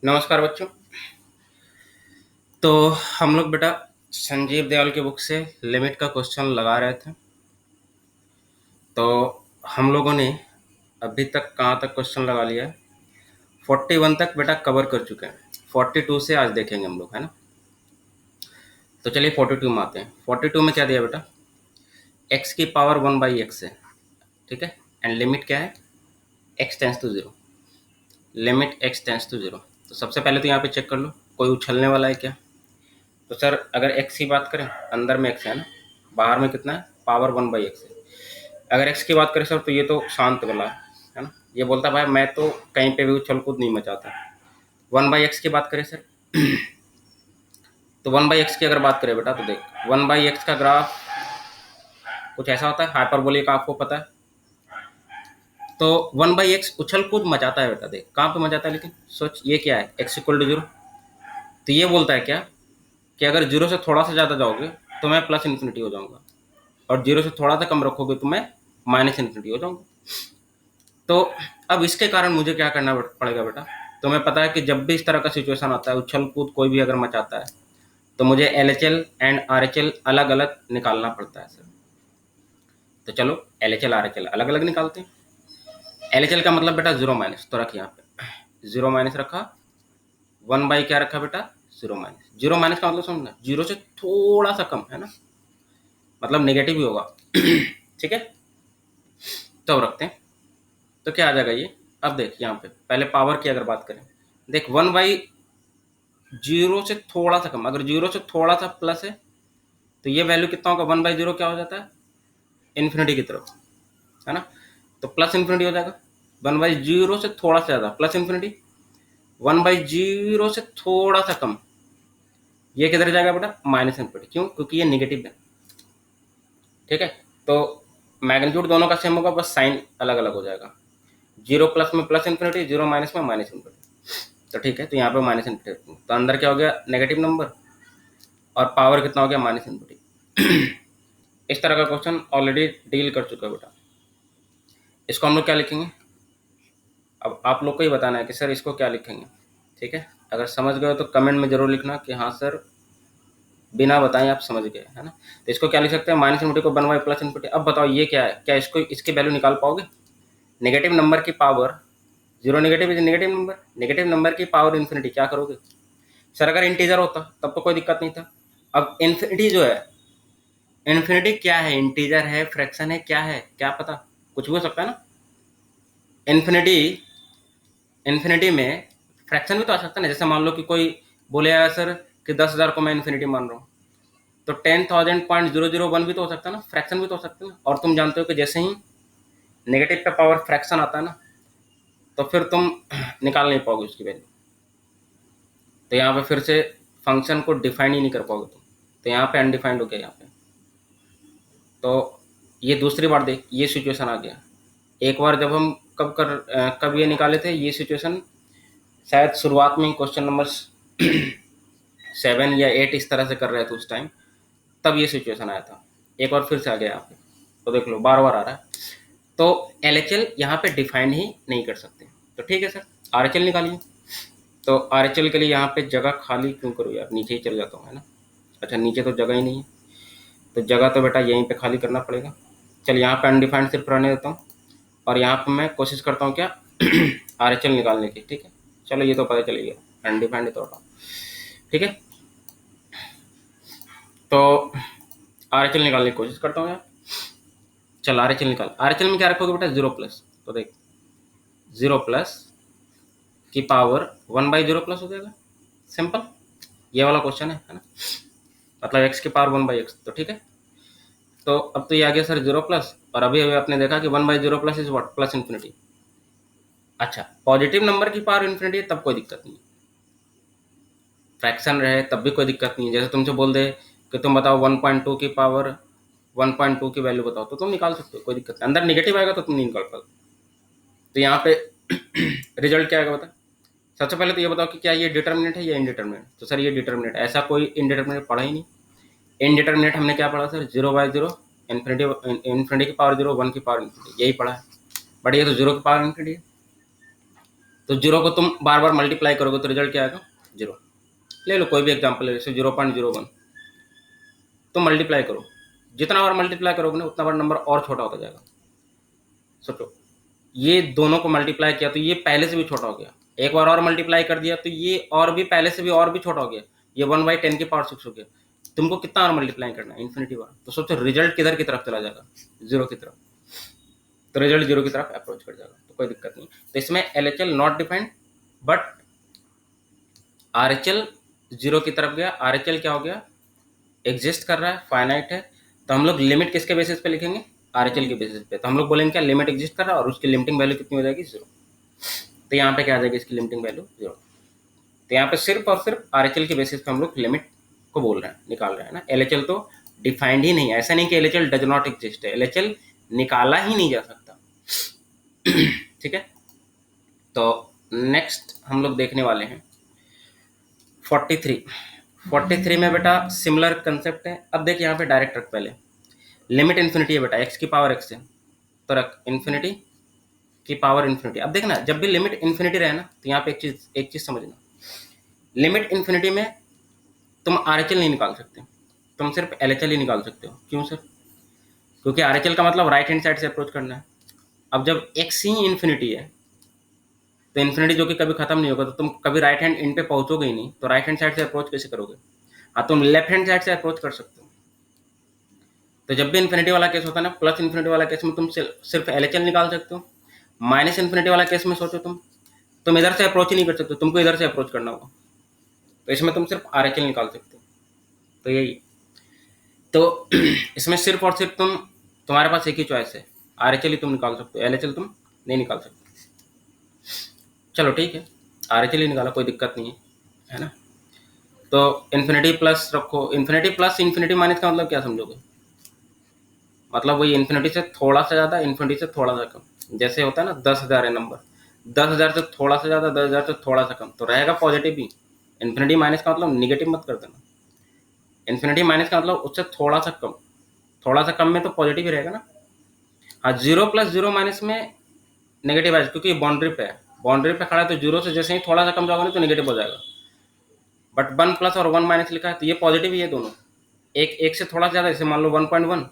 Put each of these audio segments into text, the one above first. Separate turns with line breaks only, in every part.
नमस्कार बच्चों। तो हम लोग बेटा संजीव दयाल की बुक से लिमिट का क्वेश्चन लगा रहे थे। तो हम लोगों ने अभी तक कहाँ तक क्वेश्चन लगा लिया है? 41 तक बेटा कवर कर चुके हैं। 42 से आज देखेंगे हम लोग, है ना। तो चलिए 42 में आते हैं। 42 में क्या दिया बेटा? x की पावर 1/x है, ठीक है। एंड लिमिट क्या है? x tends to 0। Limit x tends to 0। तो सबसे पहले तो यहाँ पे चेक कर लो कोई उछलने वाला है क्या। तो सर अगर x की बात करें, अंदर में x है ना, बाहर में कितना है? पावर 1/x है। अगर x की बात करें सर तो ये तो शांत वाला है ना, ये बोलता है भाई मैं तो कहीं पे भी उछल कूद नहीं मचाता। 1/x की बात करें सर तो 1/x की अगर बात करें बेटा तो देख 1/x का ग्राफ कुछ ऐसा होता है, हाइपरबोलिक, आपको पता है। तो 1/x उछल कूद मचाता है बेटा। देख कहाँ पे मचाता है, लेकिन सोच ये क्या है, x = 0। तो ये बोलता है क्या कि अगर 0 से थोड़ा सा ज़्यादा जाओगे तो मैं प्लस इन्फिनिटी हो जाऊंगा, और 0 से थोड़ा सा कम रखोगे तो मैं माइनस इन्फिनिटी हो जाऊंगा। तो अब इसके कारण मुझे क्या करना पड़ेगा बेटा? तुम्हें पता है कि जब भी इस तरह का सिचुएशन आता है, उछल कूद कोई भी अगर मचाता है, तो मुझे LHL एंड RHL अलग अलग निकालना पड़ता है सर। तो चलो LHL RHL अलग अलग निकालते हैं। LHL का मतलब बेटा 0 माइनस, तो रख यहाँ पे 0 माइनस रखा, 1/, क्या रखा बेटा? 0 माइनस। 0 माइनस का मतलब समझना, 0 से थोड़ा सा कम, है ना, मतलब नेगेटिव ही होगा। ठीक है, तो अब रखते हैं। तो क्या आ जाएगा ये? अब देख यहाँ पे पहले पावर की अगर बात करें, देख 1/0 से थोड़ा सा कम, अगर 0 से थोड़ा सा प्लस है तो ये वैल्यू कितना होगा? 1/0 क्या हो जाता है? इन्फिनिटी की तरफ, है ना। तो प्लस इन्फिनिटी हो जाएगा। 1/0 से थोड़ा सा ज्यादा प्लस इन्फिनिटी, 1/0 से थोड़ा सा कम ये किधर जाएगा बेटा? Minus infinity. क्यों? क्योंकि ये निगेटिव है, ठीक है। तो मैग्नीट्यूड दोनों का सेम होगा, बस साइन अलग अलग हो जाएगा। 0 प्लस में प्लस इन्फिनिटी, 0 माइनस में माइनस इन्फिनिटी। तो ठीक है, तो यहाँ पे माइनस इन्फिनिटी, तो अंदर क्या हो गया? नेगेटिव नंबर, और पावर कितना हो गया? Minus infinity. इस तरह का क्वेश्चन ऑलरेडी डील कर चुका है बेटा। इसको हम लोग क्या लिखेंगे? अब आप लोग को ही बताना है कि सर इसको क्या लिखेंगे, ठीक है। अगर समझ गए तो कमेंट में जरूर लिखना कि हाँ सर बिना बताएं आप समझ गए, है ना। तो इसको क्या लिख सकते हैं? माइनस इन्फिनिटी को 1/, प्लस इन्फिनिटी। अब बताओ ये क्या है? क्या इसको इसकी वैल्यू निकाल पाओगे? नेगेटिव नंबर की power, 0 negative is negative number, negative number की पावर इन्फिनिटी, क्या करोगे सर? अगर इंटीजर होता तब तो कोई दिक्कत नहीं था। अब इन्फिनिटी जो है, इन्फिनिटी क्या है? इंटीजर है, फ्रैक्शन है, क्या है, क्या पता, कुछ भी हो सकता है ना। इन्फिनिटी, इन्फिनिटी में फ्रैक्शन भी तो आ सकता है ना। जैसे मान लो कि कोई बोले यार सर कि 10,000 को मैं इन्फिनिटी मान रहा हूँ, तो 10,000.001 भी तो हो सकता है ना, फ्रैक्शन भी तो हो सकता है ना। और तुम जानते हो कि जैसे ही नेगेटिव पे पावर फ्रैक्शन आता है ना, तो फिर तुम निकाल नहीं पाओगे उसकी वैल्यू। तो यहाँ पे फिर से फंक्शन को डिफाइन ही नहीं कर पाओगे तुम। तो यहाँ पे अनडिफाइंड हो गया यहाँ पे। तो ये दूसरी बार देख, ये सिचुएशन आ गया। एक बार जब हम कब ये निकाले थे ये सिचुएशन, शायद शुरुआत में ही क्वेश्चन नंबर 7 या 8 इस तरह से कर रहे थे उस टाइम, तब ये सिचुएशन आया था। एक बार फिर से आ गया यहाँ पे, तो देख लो बार बार आ रहा है। तो LHL यहाँ पे डिफाइन ही नहीं कर सकते। तो ठीक है सर, RHL निकालिए। तो RHL के लिए यहाँ पे जगह खाली क्यों करूँ यार, नीचे ही चल जाता हूँ, है ना। अच्छा नीचे तो जगह ही नहीं है, तो जगह तो बेटा यहीं पे खाली करना पड़ेगा। चल यहाँ पे अनडिफाइंड सिर्फ रहने देता हूँ, और यहाँ पे मैं कोशिश करता हूँ क्या RHL निकालने की, ठीक है। चलो ये तो पता चल गया, अनडिफाइंड तो हटाओ, ठीक है। तो RHL निकालने की कोशिश करता हूँ यार। चल RHL निकाल। RHL में क्या रखोगे बेटा? 0 प्लस। तो देख 0 प्लस की पावर 1/0 प्लस हो जाएगा, सिंपल। ये वाला क्वेश्चन है ना, मतलब x की पावर 1/x। तो ठीक है, तो अब तो ये आ गया सर 0 प्लस, और अभी अभी आपने देखा कि 1/0 plus is what? Plus infinity. अच्छा पॉजिटिव नंबर की पावर इन्फिनिटी है तब कोई दिक्कत नहीं, फ्रैक्शन रहे तब भी कोई दिक्कत नहीं है। जैसे तुमसे बोल दे कि तुम बताओ 1.2 की पावर 1.2 की वैल्यू बताओ, तो तुम निकाल सकते हो, कोई दिक्कत नहीं। अंदर निगेटिव आएगा तो तुम नहीं निकाल पाओगे। तो यहाँ पे रिजल्ट क्या आएगा बता? सबसे पहले तो ये बताओ कि क्या ये डिटर्मिनेंट है या इनडिटर्मिनेंट? तो सर ये डिटर्मिनेंट, ऐसा कोई इनडिटर्मिनेंट पढ़ा ही नहीं। इनडिटर्मिनेंट हमने क्या पढ़ा सर? 0/0, इन्फिनिटी, इन्फिनिटी की पावर 0, 1 की पावर इन्फिनिटी, यही पढ़ा है। बट ये तो 0 की पावर इन्फिनिटी है। तो जीरो को तुम बार बार मल्टीप्लाई करोगे तो रिजल्ट क्या आएगा? जीरो। ले लो कोई भी एग्जाम्पल, जैसे 0.01, तो मल्टीप्लाई करो, जितना बार मल्टीप्लाई करोगे ना उतना बार नंबर और छोटा होता जाएगा। सोचो, ये दोनों को मल्टीप्लाई किया तो ये पहले से भी छोटा हो गया, एक बार और मल्टीप्लाई कर दिया तो ये और भी पहले से भी और भी छोटा हो गया, ये 1/10 की पावर 6 हो गया। तुमको कितना और मल्टीप्लाई करना है? इन्फिनिटी बार। तो सोचो रिजल्ट किधर की तरफ चला जाएगा? जीरो की तरफ। तो रिजल्ट जीरो की तरफ अप्रोच कर जाएगा, तो कोई दिक्कत नहीं। तो इसमें LHL not defined, but RHL zero की तरफ गया। RHL क्या हो गया? एग्जिस्ट कर रहा है, फाइनाइट है। तो हम लोग लिमिट किसके बेसिस पे लिखेंगे? RHL के बेसिस पे। तो हम लोग बोलेंगे क्या? लिमिट एग्जिस्ट कर रहा है और उसकी लिमिटिंग वैल्यू कितनी हो जाएगी? जीरो। तो यहाँ पे क्या आ जाएगी इसकी लिमिटिंग वैल्यू? जीरो। तो यहाँ पे सिर्फ और सिर्फ RHL के बेसिस पे हम लोग लिमिट को बोल रहे हैं, निकाल रहे हैं ना। LHL तो डिफाइंड ही नहीं है, ऐसा नहीं कि LHL डज नॉट एग्जिस्ट है, LHL निकाला ही नहीं जा सकता। ठीक है, तो नेक्स्ट हम लोग देखने वाले हैं 43 में बेटा सिमिलर कंसेप्ट है। अब देख यहाँ पे डायरेक्ट रख, पहले लिमिट इन्फिनिटी है बेटा, x की पावर x है, तो रख इन्फिनिटी की पावर इन्फिनिटी। अब देखना, जब भी लिमिट इन्फिनिटी रहे ना तो यहाँ पे एक चीज समझना, लिमिट इन्फिनिटी में तुम RHL नहीं निकाल सकते, तुम सिर्फ LHL ही निकाल सकते हो। क्यों सर? क्योंकि RHL का मतलब राइट हैंड साइड से अप्रोच करना है। अब जब x ही इन्फिनिटी है तो इन्फिनिटी जो कि कभी खत्म नहीं होगा, तो तुम कभी राइट हैंड इन पे पहुंचोगे ही नहीं, तो राइट हैंड साइड से अप्रोच कैसे करोगे? हाँ, तुम लेफ्ट हैंड साइड से अप्रोच कर सकते हो। तो जब भी इन्फिनिटी वाला केस होता है ना, प्लस इन्फिनिटी वाला केस में तुम सिर्फ LHL निकाल सकते हो। माइनस इन्फिनिटी वाला केस में सोचो, तुम इधर से अप्रोच ही नहीं कर सकते, तुमको इधर से अप्रोच करना होगा, तो इसमें तुम सिर्फ RHL निकाल सकते हो। तो यही, तो इसमें सिर्फ और सिर्फ तुम्हारे पास एक ही चॉइस है, RHL ही तुम निकाल सकते हो, LHL तुम नहीं निकाल सकते। चलो ठीक है, RHL ही निकाला, कोई दिक्कत नहीं है ना। तो इन्फिनिटी प्लस रखो, इन्फिनिटी प्लस इन्फिनिटी माइनस का मतलब क्या समझोगे? मतलब वही इन्फिनिटी से थोड़ा सा ज़्यादा, इन्फिनिटी से थोड़ा सा कम। जैसे होता है ना 10,000 है नंबर, 10,000 से थोड़ा सा ज़्यादा, 10,000 से थोड़ा सा कम, तो रहेगा पॉजिटिव ही। इन्फिनिटी माइनस का मतलब निगेटिव मत कर देना, इन्फिनिटी माइनस का मतलब उससे थोड़ा सा कम, थोड़ा सा कम में तो पॉजिटिव ही रहेगा ना। हाँ, 0 + 0 माइनस में नेगेटिव है, क्योंकि बाउंड्री पे है, बाउंड्री पे खड़ा है, तो 0 से जैसे ही थोड़ा सा कम जाओगे तो नेगेटिव हो जाएगा। बट 1+ और 1- लिखा है तो ये पॉजिटिव ही है दोनों। एक से थोड़ा ज़्यादा, जैसे मान लो 1.1,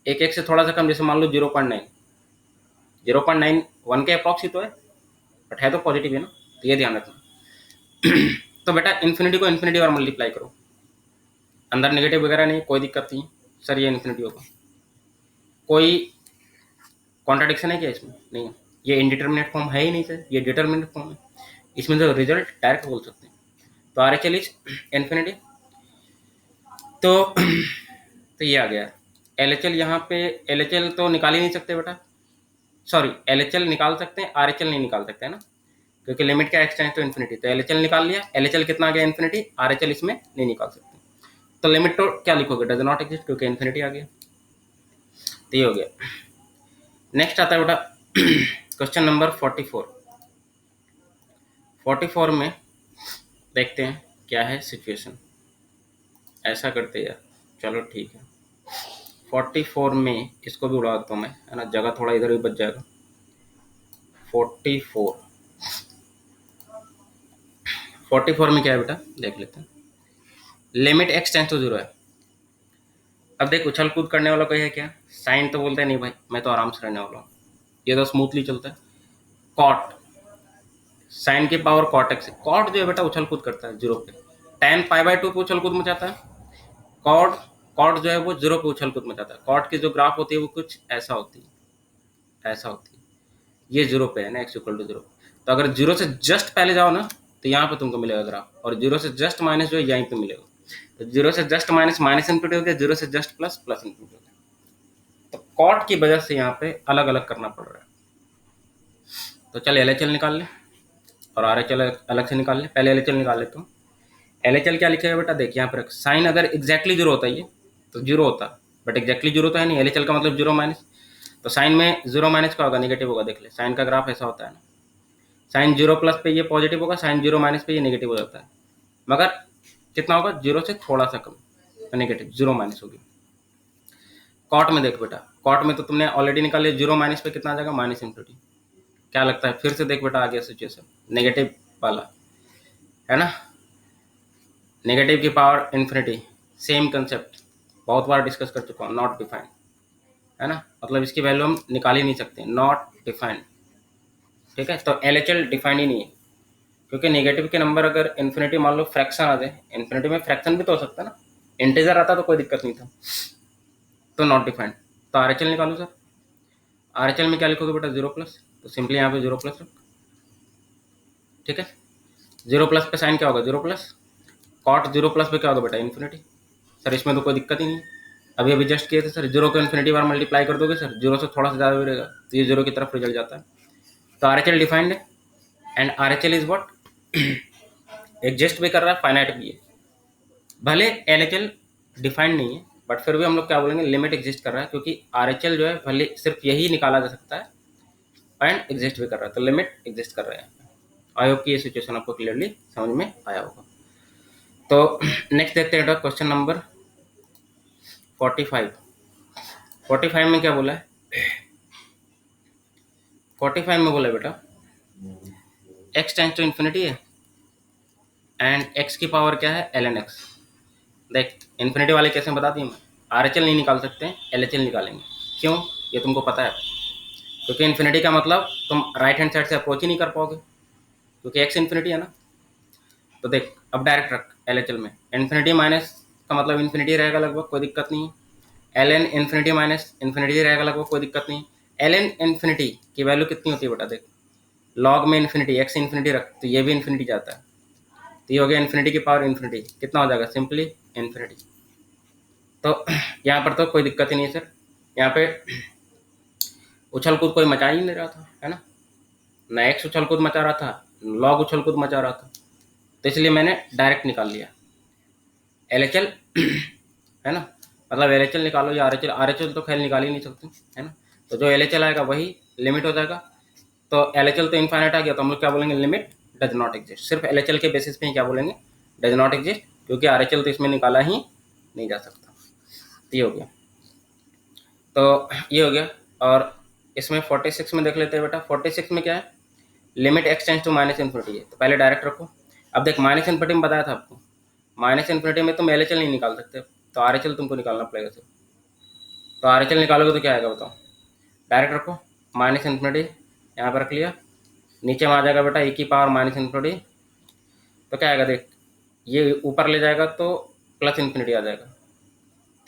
एक से थोड़ा सा कम, जैसे मान लो 0.9, 0.9 1 के अप्रॉक्स ही तो है, बट है तो पॉजिटिव है ना, तो ये ध्यान रखना। तो बेटा इन्फिनिटी को इन्फिनिटी और मल्टीप्लाई करो, अंदर नेगेटिव वगैरह नहीं, कोई दिक्कत नहीं सर, ये इन्फिनिटी होगा, कोई कॉन्ट्राडिक्शन है क्या इसमें? नहीं, ये इनडिटर्मिनेट फॉर्म है ही नहीं सर, ये डिटर्मिनेट फॉर्म है, इसमें तो रिजल्ट डायरेक्ट बोल सकते हैं। तो RHL इज इन्फिनिटी, तो ये आ गया। LHL यहाँ पे, LHL तो निकाल ही नहीं सकते बेटा, सॉरी LHL निकाल सकते हैं, RHL नहीं निकाल सकते है ना, क्योंकि लिमिट का एक्सटेंस तो इन्फिनिटी, तो LHL निकाल लिया, LHL कितना आ गया? इन्फिनिटी। RHL इसमें नहीं निकाल सकते, तो लिमिट तो क्या लिखोगे? डज नॉट एग्जिस्ट, क्योंकि इन्फिनिटी आ गया। तो ये हो गया। नेक्स्ट आता है बेटा क्वेश्चन नंबर 44 में देखते हैं क्या है सिचुएशन। ऐसा करते यार, चलो ठीक है, 44 में इसको भी उड़ा देता हूँ मैं, है ना, जगह थोड़ा इधर भी बच जाएगा। 44 में क्या है बेटा, देख लेते हैं। लिमिट x टेंस टू 0 है। अब देख, उछल कूद करने वाला कोई है क्या? साइन तो बोलते नहीं भाई, मैं तो आराम से रहने वाला हूँ, ये तो स्मूथली चलता है। कॉट, साइन की पावर कॉट x, कॉट जो है बेटा उछल कूद करता है 0 पे, tan π/2 पे उछल कूद मचाता है। कॉट कॉट जो है वो 0 पे उछल कूद मचाता है। कॉट की जो ग्राफ होती है वो कुछ ऐसा होती है, ऐसा होती है। ये 0 पे है ना, x = 0, तो अगर 0 से जस्ट पहले जाओ ना तो यहाँ पे तुमको मिलेगा ग्राफ, और 0 से जस्ट माइनस जो है यहीं पे मिलेगा। तो 0 से जस्ट माइनस माइनस इन्फिनिटी हो गया, 0 से जस्ट प्लस प्लस इन्फिनिटी हो गया। तो कॉट की वजह से यहाँ पे अलग अलग करना पड़ रहा है। तो चल LHL निकाल ले और RHL अलग से निकाल ले। पहले LHL निकाल लेता हूँ। LHL क्या लिखेगा बेटा, देख यहाँ पर साइन अगर एग्जैक्टली 0 होता है ये तो 0 होता, बट एग्जैक्टली 0 तो है नहीं, LHL का मतलब 0 माइनस, तो साइन में 0 माइनस का होगा, नेगेटिव होगा। देख ले, साइन का ग्राफ ऐसा होता है ना, साइन 0 प्लस पे ये पॉजिटिव होगा, साइन 0 माइनस पे ये नेगेटिव हो जाता है, मगर कितना होगा? 0 से थोड़ा सा कम, तो नेगेटिव 0 माइनस होगी। कॉट में देख बेटा, कॉट में तो तुमने ऑलरेडी निकाल लिया, 0 माइनस पे कितना आ जाएगा? Minus infinity. क्या लगता है? फिर से देख बेटा आगे सिचुएशन, नेगेटिव वाला है ना, नेगेटिव की पावर इन्फिनिटी, सेम कंसेप्ट बहुत बार डिस्कस कर चुका हूँ, नॉट डिफाइंड है ना, मतलब इसकी वैल्यू हम निकाल ही नहीं सकते, नॉट डिफाइंड। ठीक है, तो एलएचएल डिफाइंड ही नहीं है, क्योंकि नेगेटिव के नंबर अगर इन्फिनिटी मान लो फ्रैक्शन आ जाए, इन्फिनिटी में फ्रैक्शन भी तो हो सकता है ना, इंटीजर आता तो कोई दिक्कत नहीं था, तो नॉट डिफाइंड। तो आरएचएल निकालो सर, आरएचएल में क्या लिखोगे बेटा? 0+, तो सिंपली यहाँ पे 0+ रख। ठीक है, 0+ पे साइन क्या होगा? 0+, कॉट 0+ पे क्या होगा बेटा? इन्फिनिटी। सर इसमें तो कोई दिक्कत ही नहीं है, अभी अभी जस्ट किए थे सर, 0 को इन्फिनिटी बार मल्टीप्लाई कर दोगे सर, 0 से थोड़ा सा ज़्यादा भी रहेगा तो ये 0 की तरफ रिजल्ट जाता है। तो आरएचएल डिफाइंड है, and RHL is what, exist भी कर रहा है, फाइनाइट भी है। भले एलएचएल डिफाइंड नहीं है, बट फिर भी हम लोग क्या बोलेंगे? लिमिट एग्जिस्ट कर रहा है, क्योंकि आरएचएल जो है भले सिर्फ यही निकाला जा सकता है एंड एग्जिस्ट भी कर रहा है, तो लिमिट एग्जिस्ट कर रहे हैं। आई होप कि ये सिचुएशन आपको क्लियरली समझ में आया होगा। तो नेक्स्ट देखते हैं क्वेश्चन नंबर 45। 45 में क्या बोला है? 45 में बोला है बेटा x टेंस टू इन्फिनिटी है एंड x की पावर क्या है? ln x। देख इन्फिनिटी वाले कैसे बता दिए, मैं आरएचएल नहीं निकाल सकते, एलएचएल निकालेंगे। क्यों? ये तुमको पता है, क्योंकि इन्फिनिटी का मतलब तुम राइट हैंड साइड से अप्रोच ही नहीं कर पाओगे, क्योंकि x इन्फिनिटी है ना। तो देख अब डायरेक्ट रख एलएचएल में, इन्फिनिटी माइनस का मतलब इन्फिनिटी रहेगा लगभग, कोई दिक्कत नहीं है। ln इन्फिनिटी माइनस इन्फिनिटी रहेगा लगभग, कोई दिक्कत नहीं है। ln इन्फिनिटी की वैल्यू कितनी होती है बेटा? देख लॉग में इन्फिनिटी, x इन्फिनिटी रख तो ये भी इन्फिनिटी जाता है, तो ये हो गया इन्फिनिटी की पावर इन्फिनिटी, कितना हो जाएगा? Simply infinity. तो यहाँ पर तो कोई दिक्कत ही नहीं है सर, यहाँ पे उछल कूद कोई मचा ही नहीं रहा था, है ना, ना एक्स उछल कूद मचा रहा था, लॉग उछल कूद मचा रहा था, तो इसलिए मैंने डायरेक्ट निकाल लिया एलएचएल है ना, मतलब एलएचएल निकालो या आरएचएल, आरएचएल तो खैर निकाल ही नहीं सकते, है ना, तो जो एलएचएल आएगा वही लिमिट हो जाएगा। तो एलएचएल तो इनफाइनाइट आ गया, तो हम लोग क्या बोलेंगे? Limit does not exist. सिर्फ एलएचएल के बेसिस पे ही क्या बोलेंगे? डज नॉट एग्जिस्ट, क्योंकि आरएचएल तो इसमें निकाला ही नहीं जा सकता। तो ये हो गया, तो ये हो गया। और इसमें 46 में देख लेते हैं बेटा, 46 में क्या है? Limit x tends to minus infinity है, तो पहले डायरेक्ट रखो। अब देख माइनस इन्फिनिटी में बताया था आपको, माइनस इन्फिनिटी में तुम एलएचएल नहीं निकाल सकते, तो आरएचएल तुमको निकालना पड़ेगा सर। तो आरएचएल निकालोगे तो क्या आएगा बताओ? डायरेक्ट रखो, माइनस इन्फिनिटी यहाँ पर रख लिया, नीचे में आ जाएगा बेटा e की पावर माइनस इन्फिनिटी, तो क्या आएगा? देख ये ऊपर ले जाएगा तो प्लस इन्फिनिटी आ जाएगा,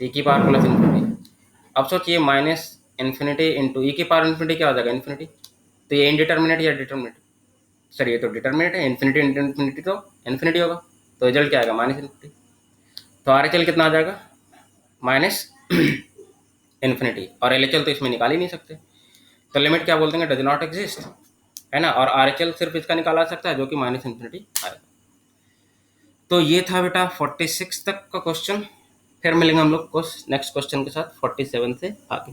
तो e की पावर प्लस इन्फिनिटी। अब सोचिए माइनस इन्फिनिटी इंटू ई की पावर इन्फिनिटी क्या हो जाएगा? इन्फिनिटी। तो ये इनडिटर्मिनेट या डिटर्मिनेट? सर ये तो डिटर्मिनेट है, इन्फिनिटी इंटू इन्फिनिटी तो इन्फिनिटी होगा, तो रिजल्ट क्या आएगा? Minus infinity. तो आरएचएल कितना आ जाएगा? माइनस इन्फिनिटी, और एलएचएल तो इसमें निकाल ही नहीं सकते, तो लिमिट क्या बोल देंगे? डज नॉट एग्जिस्ट, है ना, और आरएचएल सिर्फ इसका निकाला सकता है जो कि माइनस इन्फिनिटी आएगा। तो ये था बेटा 46 तक का क्वेश्चन, फिर मिलेंगे हम लोग नेक्स्ट क्वेश्चन के साथ 47 से आगे।